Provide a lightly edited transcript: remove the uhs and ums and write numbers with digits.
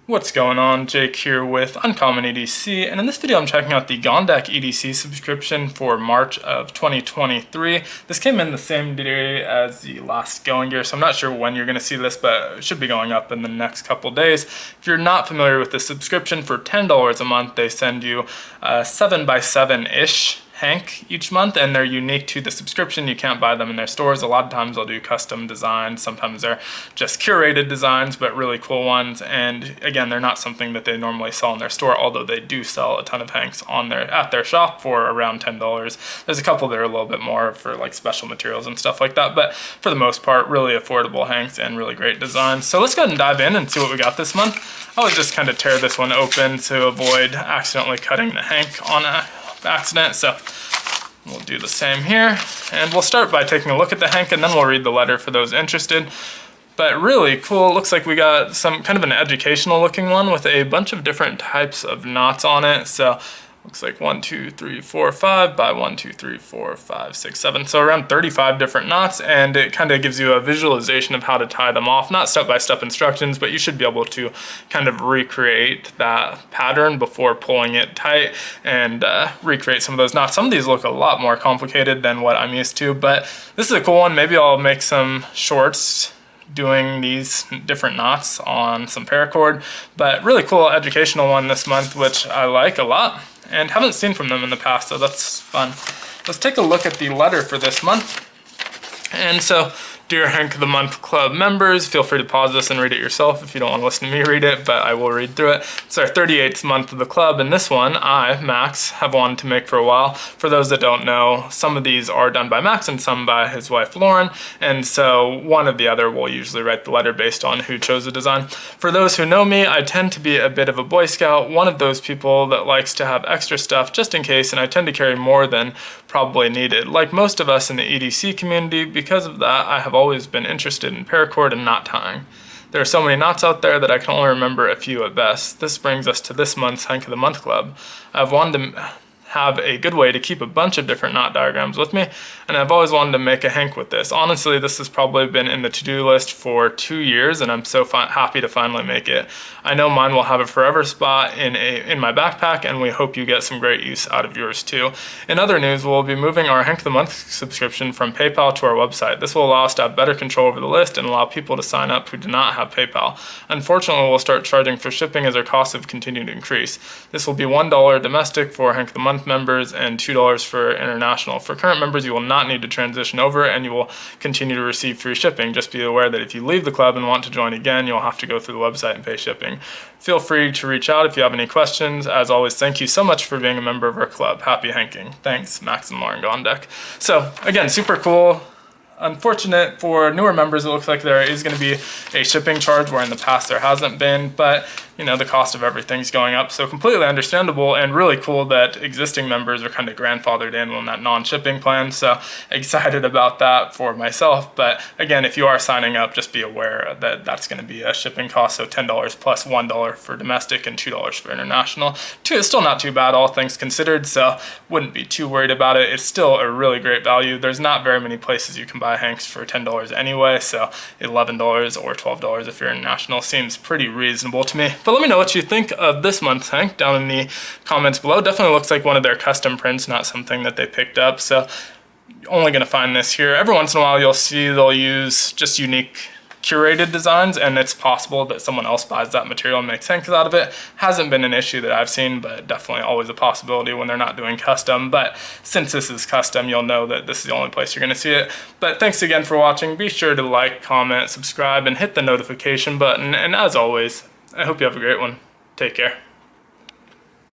What's going on? Jake here with Uncommon EDC, and in this video I'm checking out the Gondek EDC subscription for March of 2023. This came in the same day as the last Going Gear, so I'm not sure when you're going to see this, but it should be going up in the next couple days. If you're not familiar with the subscription, for $10 a month they send you 7x7-ish Hank each month, and they're unique to the subscription. You can't buy them in their stores. A lot of times they'll do custom designs. Sometimes they're just curated designs, but really cool ones. And again, they're not something that they normally sell in their store, although they do sell a ton of Hanks at their shop for around $10. There's a couple that are a little bit more for like special materials and stuff like that, but for the most part, really affordable Hanks and really great designs. So let's go ahead and dive in and see what we got this month. I would just kind of tear this one open to avoid accidentally cutting the Hank on accident, so we'll do the same here, and we'll start by taking a look at the Hank and then we'll read the letter for those interested. But really cool. Looks like we got some kind of an educational looking one with a bunch of different types of knots on it. So looks like 1, 2, 3, 4, 5 by 1, 2, 3, 4, 5, 6, 7. So around 35 different knots, and it kind of gives you a visualization of how to tie them off. Not step-by-step instructions, but you should be able to kind of recreate that pattern before pulling it tight and recreate some of those knots. Some of these look a lot more complicated than what I'm used to, but this is a cool one. Maybe I'll make some shorts doing these different knots on some paracord, but really cool educational one this month, which I like a lot and haven't seen from them in the past, so that's fun. Let's take a look at the letter for this month. And so, dear Hank of the Month Club members, feel free to pause this and read it yourself if you don't want to listen to me read it, but I will read through it. It's our 38th month of the club, and this one I, Max, have wanted to make for a while. For those that don't know, some of these are done by Max and some by his wife Lauren, and so one or the other will usually write the letter based on who chose the design. For those who know me, I tend to be a bit of a Boy Scout, one of those people that likes to have extra stuff just in case, and I tend to carry more than probably needed. Like most of us in the EDC community, because of that, I have always been interested in paracord and knot tying. There are so many knots out there that I can only remember a few at best. This brings us to this month's Hank of the Month Club. I've wanted to have a good way to keep a bunch of different knot diagrams with me, and I've always wanted to make a Hank with this. Honestly, this has probably been in the to-do list for 2 years, and I'm so happy to finally make it. I know mine will have a forever spot in my backpack, and we hope you get some great use out of yours too. In other news, we'll be moving our Hank of the Month subscription from PayPal to our website. This will allow us to have better control over the list and allow people to sign up who do not have PayPal. Unfortunately, we'll start charging for shipping as our costs have continued to increase. This will be $1 domestic for Hank of the Month members and $2 for international. For current members, you will not need to transition over and you will continue to receive free shipping. Just be aware that if you leave the club and want to join again, you'll have to go through the website and pay shipping. Feel free to reach out if you have any questions. As always, thank you so much for being a member of our club. Happy hanking. Thanks, Max and Lauren Gondek. So again, super cool. Unfortunate for newer members, it looks like there is going to be a shipping charge where in the past there hasn't been, but you know, the cost of everything's going up, so completely understandable and really cool that existing members are kind of grandfathered in on that non-shipping plan, so excited about that for myself. But again, if you are signing up, just be aware that that's going to be a shipping cost, so $10 plus $1 for domestic and $2 for international. It's still not too bad, all things considered, so wouldn't be too worried about it. It's still a really great value. There's not very many places you can buy Hanks for $10 anyway, so $11 or $12 if you're international seems pretty reasonable to me. But let me know what you think of this month's Hank down in the comments below. Definitely looks like one of their custom prints, not something that they picked up, so only going to find this here. Every once in a while you'll see they'll use just unique curated designs, and it's possible that someone else buys that material and makes Hanks out of it. Hasn't been an issue that I've seen, but definitely always a possibility when they're not doing custom. But since this is custom, you'll know that this is the only place you're going to see it. But thanks again for watching. Be sure to like, comment, subscribe, and hit the notification button. And as always, I hope you have a great one. Take care.